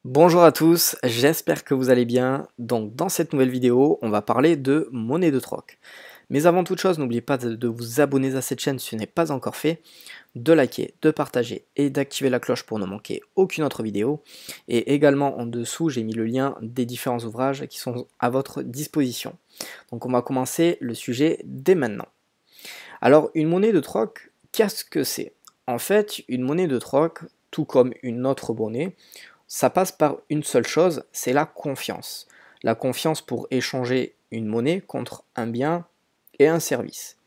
Bonjour à tous, j'espère que vous allez bien. Donc dans cette nouvelle vidéo, on va parler de monnaie de troc. Mais avant toute chose, n'oubliez pas de vous abonner à cette chaîne si ce n'est pas encore fait, de liker, de partager et d'activer la cloche pour ne manquer aucune autre vidéo. Et également en dessous, j'ai mis le lien des différents ouvrages qui sont à votre disposition. Donc on va commencer le sujet dès maintenant. Alors une monnaie de troc, qu'est-ce que c'est? En fait, une monnaie de troc, tout comme une autre monnaie, ça passe par une seule chose, c'est la confiance. La confiance pour échanger une monnaie contre un bien et un service.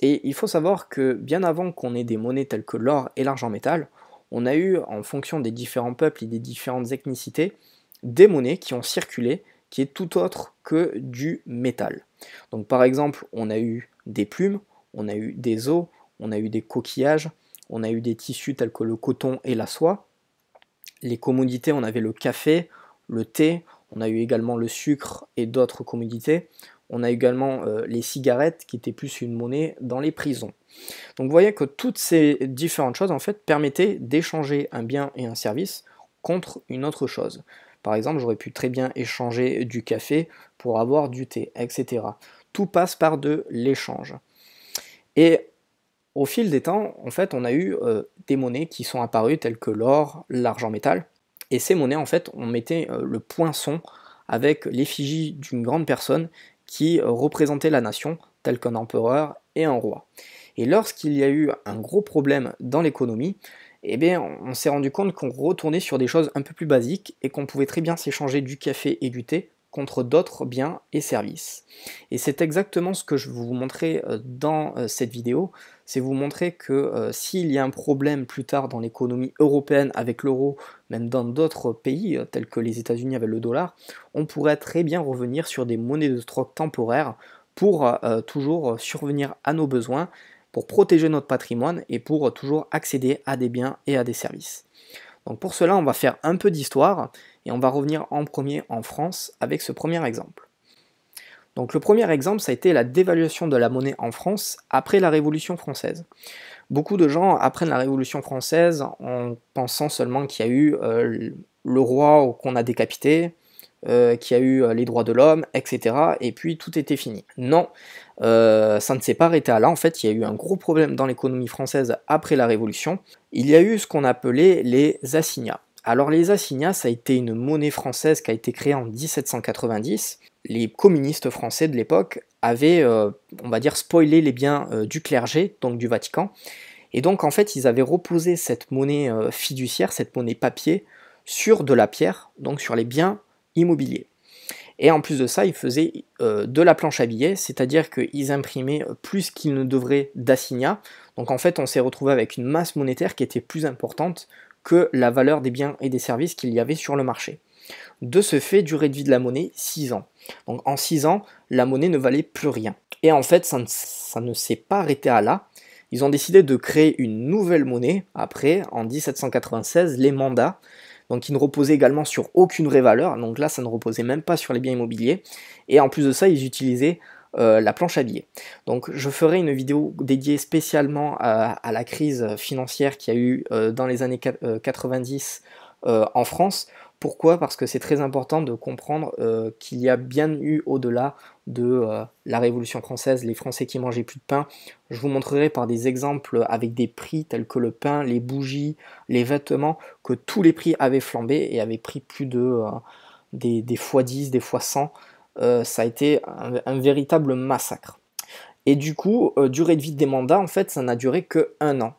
Et il faut savoir que bien avant qu'on ait des monnaies telles que l'or et l'argent métal, on a eu, en fonction des différents peuples et des différentes ethnicités, des monnaies qui ont circulé, qui est tout autre que du métal. Donc par exemple, on a eu des plumes, on a eu des os, on a eu des coquillages, on a eu des tissus tels que le coton et la soie. Les commodités, on avait le café, le thé, on a eu également le sucre et d'autres commodités. On a également les cigarettes qui étaient plus une monnaie dans les prisons. Donc vous voyez que toutes ces différentes choses en fait permettaient d'échanger un bien et un service contre une autre chose. Par exemple, j'aurais pu très bien échanger du café pour avoir du thé, etc. Tout passe par de l'échange. Et au fil des temps, en fait, on a eu des monnaies qui sont apparues telles que l'or, l'argent métal. Et ces monnaies, en fait, on mettait le poinçon avec l'effigie d'une grande personne qui représentait la nation, tel qu'un empereur et un roi. Et lorsqu'il y a eu un gros problème dans l'économie, eh bien, on s'est rendu compte qu'on retournait sur des choses un peu plus basiques et qu'on pouvait très bien s'échanger du café et du thé contre d'autres biens et services. Et c'est exactement ce que je vais vous montrer dans cette vidéo, c'est vous montrer que s'il y a un problème plus tard dans l'économie européenne avec l'euro, même dans d'autres pays tels que les États-Unis avec le dollar, on pourrait très bien revenir sur des monnaies de troc temporaires pour toujours survenir à nos besoins, pour protéger notre patrimoine et pour toujours accéder à des biens et à des services. Donc pour cela, on va faire un peu d'histoire et on va revenir en premier en France avec ce premier exemple. Donc le premier exemple, ça a été la dévaluation de la monnaie en France après la Révolution française. Beaucoup de gens apprennent la Révolution française en pensant seulement qu'il y a eu le roi qu'on a décapité, qu'il y a eu les droits de l'homme, etc. Et puis tout était fini. Non, ça ne s'est pas arrêté à là. En fait, il y a eu un gros problème dans l'économie française après la Révolution. Il y a eu ce qu'on appelait les assignats. Alors les assignats, ça a été une monnaie française qui a été créée en 1790. Les communistes français de l'époque avaient, on va dire, spoilé les biens du clergé, donc du Vatican. Et donc en fait, ils avaient reposé cette monnaie fiduciaire, cette monnaie papier, sur de la pierre, donc sur les biens immobiliers. Et en plus de ça, ils faisaient de la planche à billets, c'est-à-dire qu'ils imprimaient plus qu'ils ne devraient d'assignats. Donc en fait, on s'est retrouvé avec une masse monétaire qui était plus importante que la valeur des biens et des services qu'il y avait sur le marché. De ce fait, durée de vie de la monnaie, 6 ans. Donc en 6 ans, la monnaie ne valait plus rien. Et en fait, ça ne s'est pas arrêté à là. Ils ont décidé de créer une nouvelle monnaie, après, en 1796, les mandats, donc qui ne reposaient également sur aucune vraie valeur, donc là ça ne reposait même pas sur les biens immobiliers, et en plus de ça, ils utilisaient la planche à billets. Donc je ferai une vidéo dédiée spécialement à la crise financière qu'il y a eu dans les années 90 en France. Pourquoi? Parce que c'est très important de comprendre qu'il y a bien eu au-delà de la Révolution française, les Français qui mangeaient plus de pain. Je vous montrerai par des exemples avec des prix tels que le pain, les bougies, les vêtements, que tous les prix avaient flambé et avaient pris plus de des fois 10, des fois 100. Ça a été un véritable massacre. Et du coup, durée de vie des mandats, en fait, ça n'a duré que 1 an.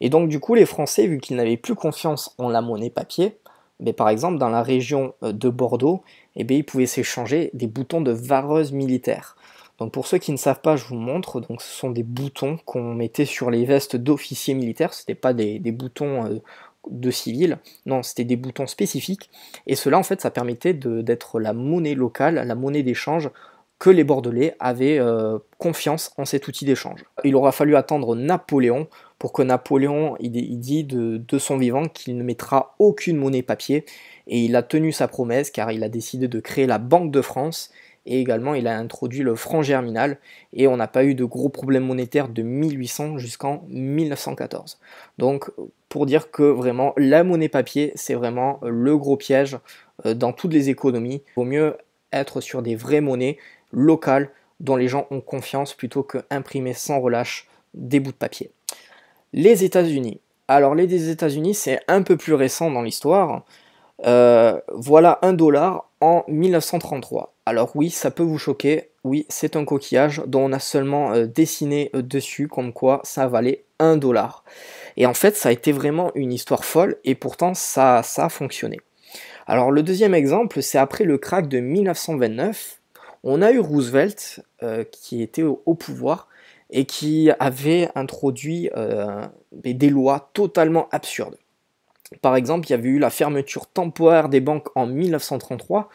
Et donc du coup, les Français, vu qu'ils n'avaient plus confiance en la monnaie papier, mais par exemple dans la région de Bordeaux, eh bien, ils pouvaient s'échanger des boutons de vareuse militaire. Donc pour ceux qui ne savent pas, je vous montre, donc ce sont des boutons qu'on mettait sur les vestes d'officiers militaires, ce n'était pas des boutons de civils, non, c'était des boutons spécifiques, et cela en fait ça permettait d'être la monnaie locale, la monnaie d'échange que les Bordelais avaient confiance en cet outil d'échange. Il aura fallu attendre Napoléon pour que Napoléon il dit de son vivant qu'il ne mettra aucune monnaie papier, et il a tenu sa promesse car il a décidé de créer la Banque de France, et également il a introduit le franc germinal, et on n'a pas eu de gros problèmes monétaires de 1800 jusqu'en 1914. Donc pour dire que vraiment la monnaie papier, c'est vraiment le gros piège dans toutes les économies. Il vaut mieux être sur des vraies monnaies locales dont les gens ont confiance plutôt que imprimer sans relâche des bouts de papier. Les États-Unis. Alors les États-Unis, c'est un peu plus récent dans l'histoire. Voilà $1 en 1933. Alors oui, ça peut vous choquer. Oui, c'est un coquillage dont on a seulement dessiné dessus comme quoi ça valait $1. Et en fait, ça a été vraiment une histoire folle et pourtant ça a fonctionné. Alors le deuxième exemple, c'est après le krach de 1929. On a eu Roosevelt qui était au pouvoir et qui avait introduit des lois totalement absurdes. Par exemple, il y avait eu la fermeture temporaire des banques en 1933.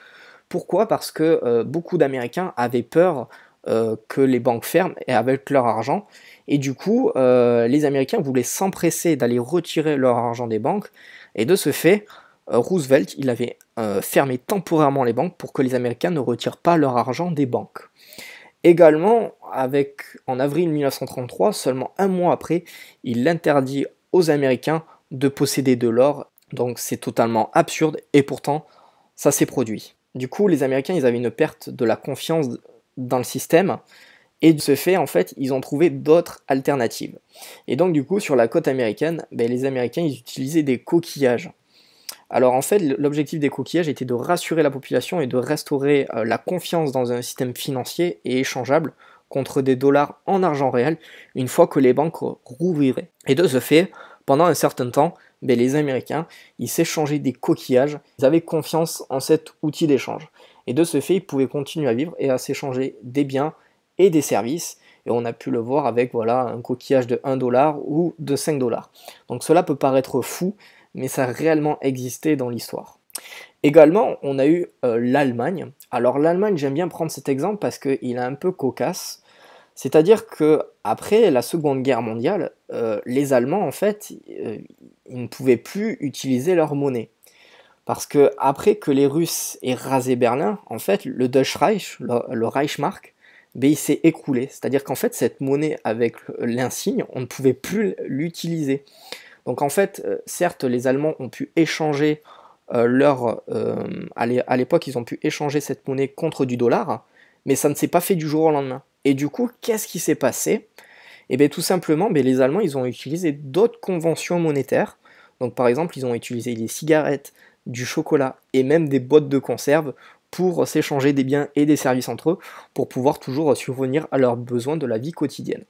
Pourquoi? Parce que beaucoup d'Américains avaient peur que les banques ferment et avec leur argent. Et du coup, les Américains voulaient s'empresser d'aller retirer leur argent des banques. Et de ce fait, Roosevelt, il avait fermé temporairement les banques pour que les Américains ne retirent pas leur argent des banques. Également, en avril 1933, seulement un mois après, il interdit aux Américains de posséder de l'or. Donc c'est totalement absurde et pourtant ça s'est produit. Du coup, les Américains, ils avaient une perte de la confiance dans le système et de ce fait, en fait, ils ont trouvé d'autres alternatives. Et donc du coup, sur la côte américaine, les Américains, ils utilisaient des coquillages. Alors en fait, l'objectif des coquillages était de rassurer la population et de restaurer la confiance dans un système financier et échangeable contre des dollars en argent réel une fois que les banques rouvriraient. Et de ce fait, pendant un certain temps, les Américains, ils s'échangeaient des coquillages, ils avaient confiance en cet outil d'échange. Et de ce fait, ils pouvaient continuer à vivre et à s'échanger des biens et des services. Et on a pu le voir avec voilà, un coquillage de $1 ou de $5. Donc cela peut paraître fou, mais ça a réellement existé dans l'histoire. Également, on a eu l'Allemagne. Alors l'Allemagne, j'aime bien prendre cet exemple parce qu'il est un peu cocasse. C'est-à-dire que après la Seconde Guerre mondiale, les Allemands, en fait, ils ne pouvaient plus utiliser leur monnaie. Parce que après que les Russes aient rasé Berlin, en fait, le Deutsche Reich, le Reichsmark, il s'est écroulé. C'est-à-dire qu'en fait, cette monnaie avec l'insigne, on ne pouvait plus l'utiliser. Donc en fait, certes, les Allemands ont pu échanger à l'époque, ils ont pu échanger cette monnaie contre du dollar, mais ça ne s'est pas fait du jour au lendemain. Et du coup, qu'est-ce qui s'est passé? Et bien tout simplement, les Allemands, ils ont utilisé d'autres conventions monétaires. Donc par exemple, ils ont utilisé les cigarettes, du chocolat et même des boîtes de conserve pour s'échanger des biens et des services entre eux, pour pouvoir toujours subvenir à leurs besoins de la vie quotidienne.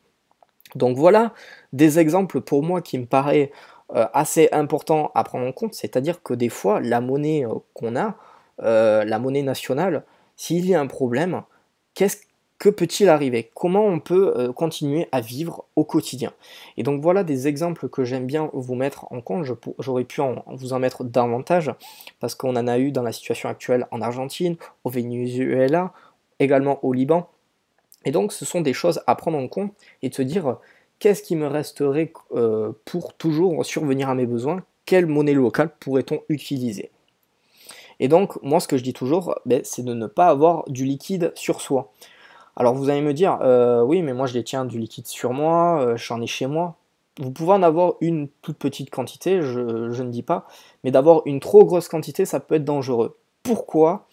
Donc voilà des exemples pour moi qui me paraissent assez importants à prendre en compte, c'est-à-dire que des fois, la monnaie qu'on a, la monnaie nationale, s'il y a un problème, que peut-il arriver? Comment on peut continuer à vivre au quotidien? Et donc voilà des exemples que j'aime bien vous mettre en compte. J'aurais pu vous en mettre davantage, parce qu'on en a eu dans la situation actuelle en Argentine, au Venezuela, également au Liban. Et donc ce sont des choses à prendre en compte et de se dire qu'est-ce qui me resterait pour toujours survenir à mes besoins? Quelle monnaie locale pourrait-on utiliser? Et donc moi ce que je dis toujours, c'est de ne pas avoir du liquide sur soi. Alors vous allez me dire, oui mais moi je détiens du liquide sur moi, j'en ai chez moi. Vous pouvez en avoir une toute petite quantité, je ne dis pas, mais d'avoir une trop grosse quantité, ça peut être dangereux. Pourquoi?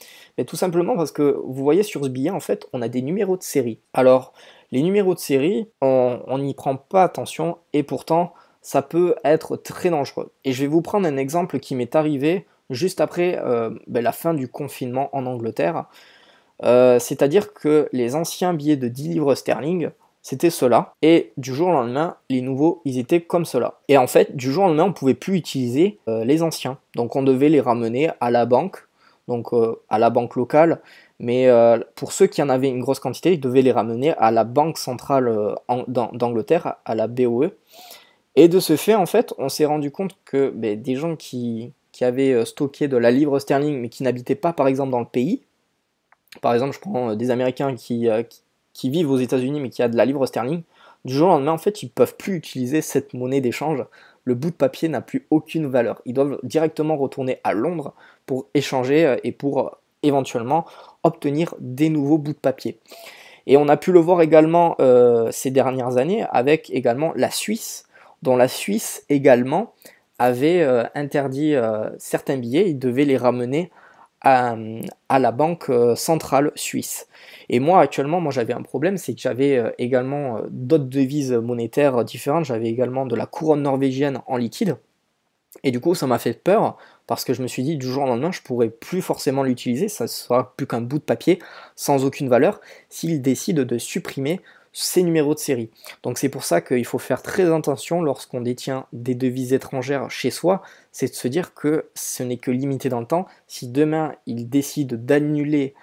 Tout simplement parce que vous voyez sur ce billet, en fait, on a des numéros de série. Alors, les numéros de série, on n'y prend pas attention et pourtant, ça peut être très dangereux. Et je vais vous prendre un exemple qui m'est arrivé juste après la fin du confinement en Angleterre. C'est-à-dire que les anciens billets de 10 livres sterling, c'était cela, et du jour au lendemain, les nouveaux, ils étaient comme cela. Et en fait, du jour au lendemain, on ne pouvait plus utiliser les anciens. Donc on devait les ramener à la banque, donc à la banque locale, mais pour ceux qui en avaient une grosse quantité, ils devaient les ramener à la banque centrale d'Angleterre, à la BOE. Et de ce fait, en fait, on s'est rendu compte que des gens qui avaient stocké de la livre sterling, mais qui n'habitaient pas, par exemple, dans le pays, par exemple, je prends des Américains qui vivent aux États-Unis mais qui a de la livre sterling, du jour au lendemain, en fait, ils ne peuvent plus utiliser cette monnaie d'échange. Le bout de papier n'a plus aucune valeur. Ils doivent directement retourner à Londres pour échanger et pour éventuellement obtenir des nouveaux bouts de papier. Et on a pu le voir également ces dernières années avec également la Suisse, dont la Suisse également avait interdit certains billets, il devait les ramener à, à la banque centrale suisse. Et moi actuellement, moi j'avais un problème, c'est que j'avais également d'autres devises monétaires différentes, j'avais également de la couronne norvégienne en liquide, et du coup ça m'a fait peur, parce que je me suis dit du jour au lendemain je pourrais plus forcément l'utiliser, ça sera plus qu'un bout de papier sans aucune valeur, s'il décide de supprimer ces numéros de série. Donc c'est pour ça qu'il faut faire très attention lorsqu'on détient des devises étrangères chez soi, c'est de se dire que ce n'est que limité dans le temps. Si demain il décide d'annuler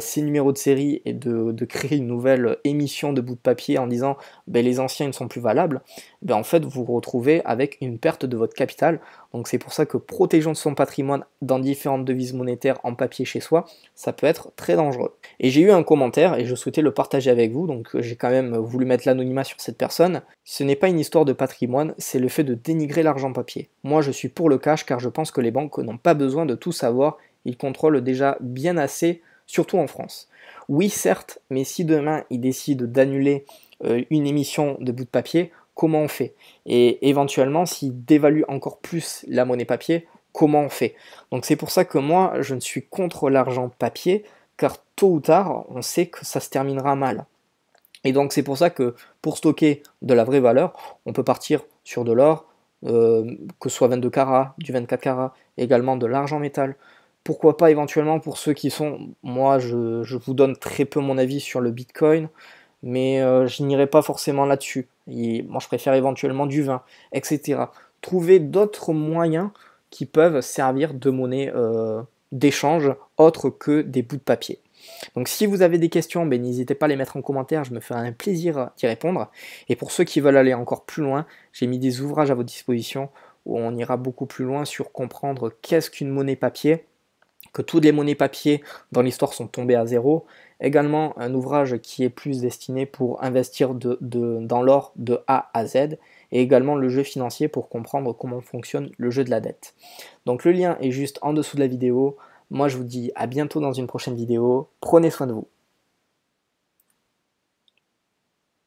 ces numéros de série et de créer une nouvelle émission de bout de papier en disant ben, les anciens ne sont plus valables, ben, en fait vous vous retrouvez avec une perte de votre capital. Donc c'est pour ça que protégeons son patrimoine dans différentes devises monétaires en papier chez soi, ça peut être très dangereux. Et j'ai eu un commentaire et je souhaitais le partager avec vous, donc j'ai quand même voulu mettre l'anonymat sur cette personne. Ce n'est pas une histoire de patrimoine, c'est le fait de dénigrer l'argent papier. Moi je suis pour le cash car je pense que les banques n'ont pas besoin de tout savoir, ils contrôlent déjà bien assez, surtout en France. Oui certes, mais si demain ils décident d'annuler une émission de bout de papier, comment on fait? Et éventuellement, s'ils dévaluent encore plus la monnaie papier, comment on fait? Donc c'est pour ça que moi, je ne suis contre l'argent papier, car tôt ou tard, on sait que ça se terminera mal. Et donc c'est pour ça que pour stocker de la vraie valeur, on peut partir sur de l'or, que ce soit 22 carats, du 24 carats, également de l'argent métal. Pourquoi pas éventuellement pour ceux qui sont, moi je vous donne très peu mon avis sur le Bitcoin, mais je n'irai pas forcément là-dessus. Moi je préfère éventuellement du vin, etc. Trouver d'autres moyens qui peuvent servir de monnaie d'échange autre que des bouts de papier. Donc si vous avez des questions, ben, n'hésitez pas à les mettre en commentaire, je me ferai un plaisir d'y répondre. Et pour ceux qui veulent aller encore plus loin, j'ai mis des ouvrages à votre disposition où on ira beaucoup plus loin sur comprendre qu'est-ce qu'une monnaie papier, que toutes les monnaies papier dans l'histoire sont tombées à zéro. Également un ouvrage qui est plus destiné pour investir dans l'or de A à Z, et également le jeu financier pour comprendre comment fonctionne le jeu de la dette. Donc le lien est juste en dessous de la vidéo. Moi je vous dis à bientôt dans une prochaine vidéo, prenez soin de vous.